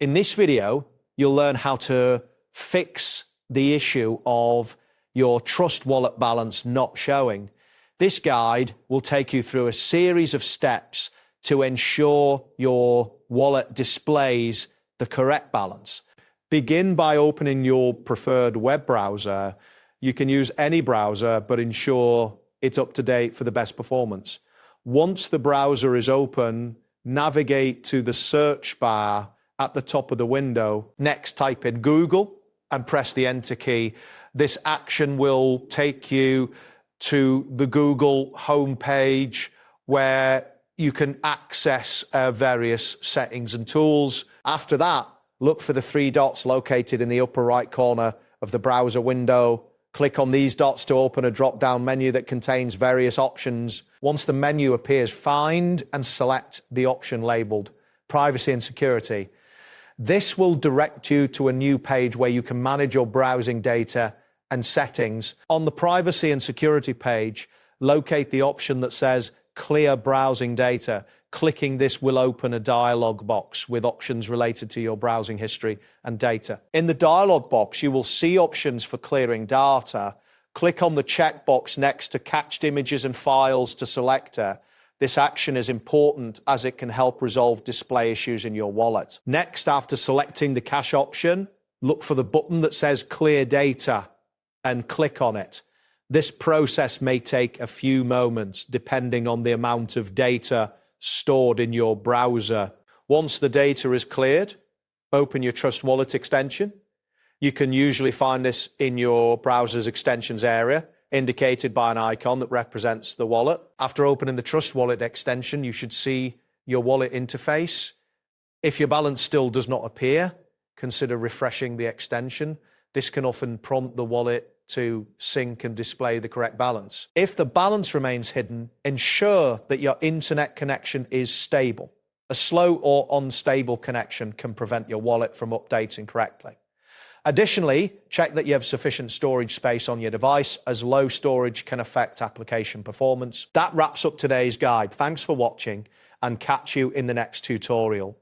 In this video, you'll learn how to fix the issue of your Trust Wallet balance not showing. This guide will take you through a series of steps to ensure your wallet displays the correct balance. Begin by opening your preferred web browser. You can use any browser, but ensure it's up to date for the best performance. Once the browser is open, navigate to the search bar at the top of the window. Next, type in Google and press the Enter key. This action will take you to the Google homepage where you can access various settings and tools. After that, look for the three dots located in the upper right corner of the browser window. Click on these dots to open a drop-down menu that contains various options. Once the menu appears, find and select the option labeled Privacy and Security. This will direct you to a new page where you can manage your browsing data and settings. On the Privacy and Security page, locate the option that says Clear Browsing Data. Clicking this will open a dialog box with options related to your browsing history and data. In the dialog box, you will see options for clearing data. Click on the checkbox next to Cached Images and Files to Selector. This action is important as it can help resolve display issues in your wallet. Next, after selecting the cache option, look for the button that says Clear Data and click on it. This process may take a few moments depending on the amount of data stored in your browser. Once the data is cleared, open your Trust Wallet extension. You can usually find this in your browser's extensions area, indicated by an icon that represents the wallet. After opening the Trust Wallet extension, you should see your wallet interface. If your balance still does not appear, consider refreshing the extension. This can often prompt the wallet to sync and display the correct balance. If the balance remains hidden, ensure that your internet connection is stable. A slow or unstable connection can prevent your wallet from updating correctly. Additionally, check that you have sufficient storage space on your device, as low storage can affect application performance. That wraps up today's guide. Thanks for watching, and catch you in the next tutorial.